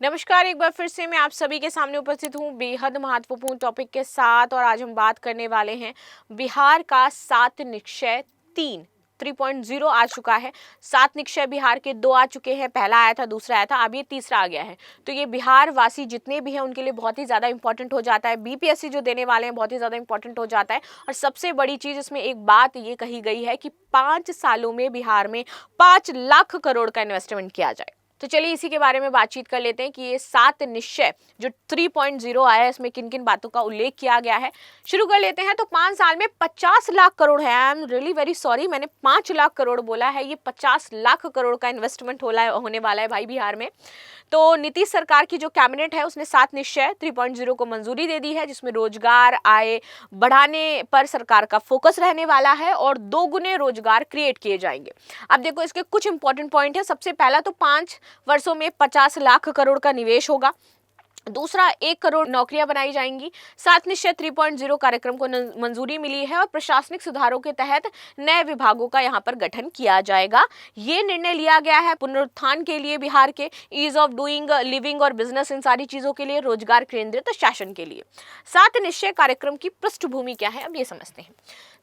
नमस्कार, एक बार फिर से मैं आप सभी के सामने उपस्थित हूँ बेहद महत्वपूर्ण टॉपिक के साथ। और आज हम बात करने वाले हैं बिहार का 7 निश्चय 3.0 आ चुका है। 7 निश्चय बिहार के 2 आ चुके हैं, पहला आया था, दूसरा आया था, अब ये तीसरा आ गया है। तो ये बिहार वासी जितने भी हैं उनके लिए बहुत ही ज़्यादा इंपॉर्टेंट हो जाता है। बीपीएससी जो देने वाले हैं बहुत ही ज़्यादा इंपॉर्टेंट हो जाता है। और सबसे बड़ी चीज़ इसमें एक बात ये कही गई है कि 5 सालों में बिहार में 5 लाख करोड़ का इन्वेस्टमेंट किया जाए। तो चलिए इसी के बारे में बातचीत कर लेते हैं कि ये 7 निश्चय जो 3.0 आया है इसमें किन किन बातों का उल्लेख किया गया है। शुरू कर लेते हैं। तो 5 साल में 50 लाख करोड़ है। I am really very sorry, मैंने 5 लाख करोड़ बोला है, ये 50 लाख करोड़ का इन्वेस्टमेंट होने वाला है भाई बिहार में। तो नीतीश सरकार की जो कैबिनेट है उसने 7 निश्चय 3.0 को मंजूरी दे दी है, जिसमें रोजगार आय बढ़ाने पर सरकार का फोकस रहने वाला है और 2 गुने रोजगार क्रिएट किए जाएंगे। अब देखो इसके कुछ इंपॉर्टेंट पॉइंट है। सबसे पहला तो 5 वर्षों में 50 लाख करोड़ का निवेश होगा। दूसरा, 1 करोड़ नौकरियां बनाई जाएंगी। 7 निश्चय 3.0 कार्यक्रम को मंजूरी मिली है और प्रशासनिक सुधारों के तहत नए विभागों का यहां पर गठन किया जाएगा। ये निर्णय लिया गया है पुनरुत्थान के लिए, बिहार के ईज ऑफ डूइंग लिविंग और बिजनेस, इन सारी चीजों के लिए, रोजगार केंद्रित शासन के लिए। 7 निश्चय कार्यक्रम की पृष्ठभूमि क्या है, अब ये समझते हैं।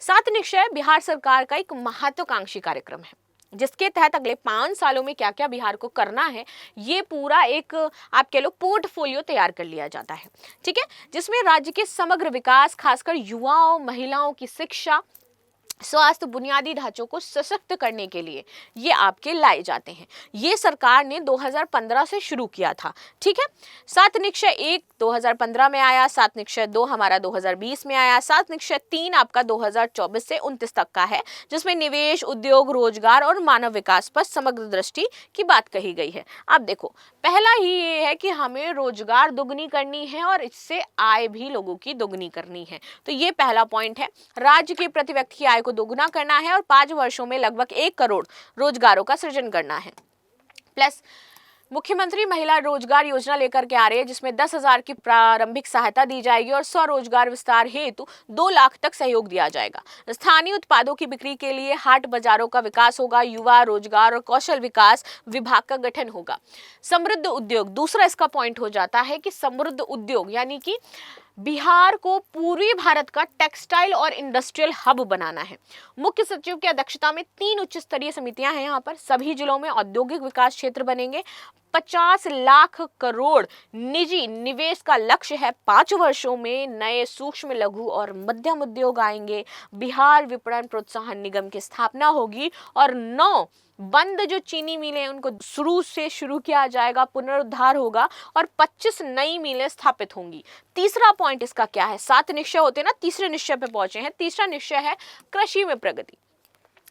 7 निश्चय बिहार सरकार का एक महत्वाकांक्षी कार्यक्रम है, जिसके तहत अगले 5 सालों में क्या क्या बिहार को करना है, ये पूरा एक आप कह लो पोर्टफोलियो तैयार कर लिया जाता है। ठीक है, जिसमें राज्य के समग्र विकास, खासकर युवाओं, महिलाओं की शिक्षा, स्वास्थ्य, बुनियादी ढांचों को सशक्त करने के लिए ये आपके लाए जाते हैं। ये सरकार ने 2015 से शुरू किया था। ठीक है, 7 निश्चय 1 2015 में आया, 7 निश्चय 2 हमारा 2020 में आया, 7 निश्चय 3 आपका 2024 से 29 तक का है, जिसमें निवेश, उद्योग, रोजगार और मानव विकास पर समग्र दृष्टि की बात कही गई है। अब देखो, पहला ही ये है कि हमें रोजगार दुगनी करनी है और इससे आय भी लोगों की दुगनी करनी है। तो ये पहला पॉइंट है। राज्य के प्रति व्यक्ति की आय को दोगुना करना है और 5 वर्षों में लगभग 1 करोड़ रोजगारों का सृजन करना है। प्लस मुख्यमंत्री महिला रोजगार योजना लेकर के आ रहे हैं, जिसमें 10,000 की प्रारंभिक सहायता दी जाएगी और स्वरोजगार विस्तार हेतु 2 लाख तक सहयोग दिया जाएगा। स्थानीय उत्पादों की बिक्री के लिए हाट बाजारों का विकास होगा। युवा रोजगार और कौशल विकास विभाग का गठन होगा। समृद्ध उद्योग दूसरा इसका पॉइंट हो जाता है कि समृद्ध उद्योग यानी कि बिहार को पूर्वी भारत का टेक्सटाइल और इंडस्ट्रियल हब बनाना है। मुख्य सचिव की अध्यक्षता में 3 उच्च स्तरीय समितियां हैं। यहाँ पर सभी जिलों में औद्योगिक विकास क्षेत्र बनेंगे। 50 लाख करोड़ निजी निवेश का लक्ष्य है। 5 वर्षों में नए सूक्ष्म, लघु और मध्यम उद्योग आएंगे। बिहार विपणन प्रोत्साहन निगम की स्थापना होगी और 9 बंद जो चीनी मिलें उनको शुरू किया जाएगा, पुनरुद्धार होगा और 25 नई मिलें स्थापित होंगी। तीसरा पॉइंट इसका क्या है, 7 निश्चय होते ना, तीसरे निश्चय पे पहुंचे हैं। तीसरा निश्चय है कृषि में प्रगति।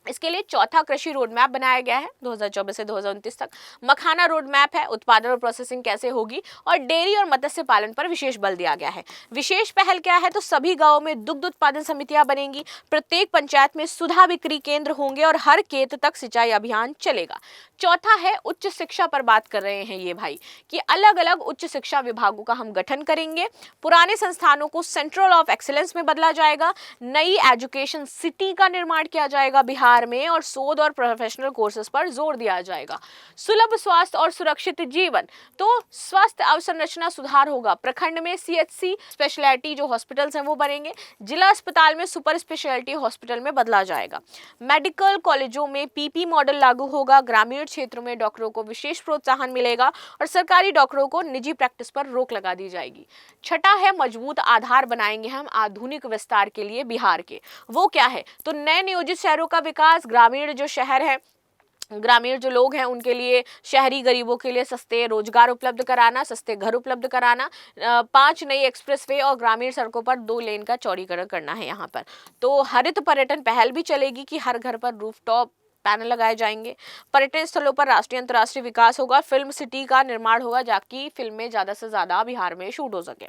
इसके लिए चौथा कृषि रोड मैप बनाया गया है 2024 से 2029 तक। मखाना रोड मैप है, उत्पादन और प्रोसेसिंग कैसे होगी, और डेयरी और मत्स्य पालन पर विशेष बल दिया गया है। विशेष पहल क्या है, तो सभी गांवों में दुग्ध उत्पादन समितियां बनेंगी। प्रत्येक पंचायत में सुधा बिक्री केंद्र होंगे और हर खेत तक सिंचाई अभियान चलेगा। चौथा है उच्च शिक्षा पर बात कर रहे हैं ये भाई कि अलग अलग उच्च शिक्षा विभागों का हम गठन करेंगे। पुराने संस्थानों को सेंट्रल ऑफ एक्सीलेंस में बदला जाएगा। नई एजुकेशन सिटी का निर्माण किया जाएगा बिहार में और शोध और प्रोफेशनल कोर्सेज पर जोर दिया जाएगा। सुलभ स्वास्थ्य और सुरक्षित जीवन, तो स्वास्थ्य अवसंरचना सुधार होगा। प्रखंड में सीएचसी स्पेशलिटी जो हॉस्पिटल्स हैं वो बनेंगे। जिला अस्पताल में सुपर स्पेशलिटी हॉस्पिटल में बदला जाएगा। मेडिकल कॉलेजों में पीपी मॉडल लागू होगा। ग्रामीण क्षेत्रों में डॉक्टरों को विशेष प्रोत्साहन मिलेगा और सरकारी डॉक्टरों को निजी प्रैक्टिस पर रोक लगा दी जाएगी। छठा है मजबूत आधार बनाएंगे हम आधुनिक विस्तार के लिए बिहार के। वो क्या है, तो नए नियोजित शहरों का विकास। ग्रामीण जो शहर है, ग्रामीण जो लोग हैं उनके लिए, शहरी गरीबों के लिए सस्ते रोजगार उपलब्ध कराना, सस्ते घर उपलब्ध कराना। 5 नई एक्सप्रेसवे और ग्रामीण सड़कों पर 2 लेन का चौड़ीकरण करना है यहाँ पर। तो हरित पर्यटन पहल भी चलेगी कि हर घर पर रूफटॉप पैनल लगाए जाएंगे। पर्यटन स्थलों पर राष्ट्रीय अंतर्राष्ट्रीय विकास होगा। फिल्म सिटी का निर्माण होगा ताकि फिल्में ज्यादा से ज्यादा बिहार में शूट हो सके।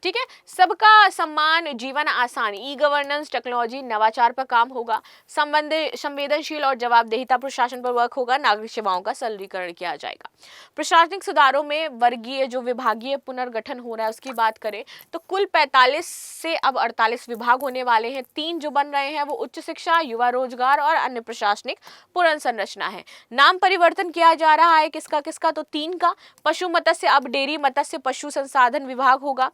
ठीक है, सबका सम्मान, जीवन आसान, ई गवर्नेंस, टेक्नोलॉजी, नवाचार पर काम होगा। संवेदनशील और जवाबदेहिता प्रशासन पर वर्क होगा। नागरिक सेवाओं का सरलीकरण किया जाएगा। प्रशासनिक सुधारों में वर्गीय जो विभागीय पुनर्गठन हो रहा है उसकी बात करें तो कुल 45 से अब 48 विभाग होने वाले हैं। 3 जो बन रहे हैं वो उच्च शिक्षा, युवा रोजगार और अन्य प्रशासनिक पुनर्संरचना है। नाम परिवर्तन किया जा रहा है किसका किसका, तो 3 का। पशु मत्स्य अब डेयरी मत्स्य पशु संसाधन विभाग होगा।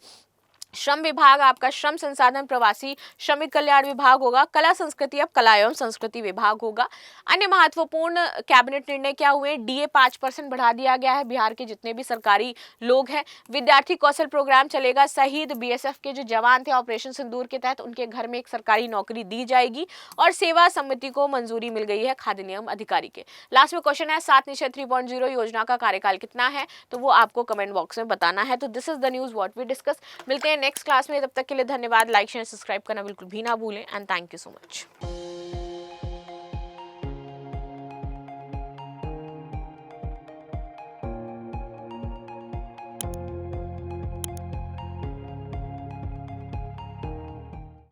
श्रम विभाग आपका श्रम संसाधन प्रवासी श्रमिक कल्याण विभाग होगा। कला संस्कृति अब कला एवं संस्कृति विभाग होगा। अन्य महत्वपूर्ण कैबिनेट निर्णय क्या हुए, डीए 5% बढ़ा दिया गया है बिहार के जितने भी सरकारी लोग हैं। विद्यार्थी कौशल प्रोग्राम चलेगा। शहीद बीएसएफ के जो जवान थे ऑपरेशन सिंदूर के तहत, उनके घर में एक सरकारी नौकरी दी जाएगी। और सेवा समिति को मंजूरी मिल गई है खाद्य नियम अधिकारी के। लास्ट में क्वेश्चन है 7 निश्चय 3.0 योजना का कार्यकाल कितना है, तो वो आपको कमेंट बॉक्स में बताना है। तो this is the news what we discuss. मिलते हैं नेक्स्ट क्लास में, तब तक के लिए धन्यवाद। लाइक शेयर सब्सक्राइब करना बिल्कुल भी ना भूलें and thank you so much.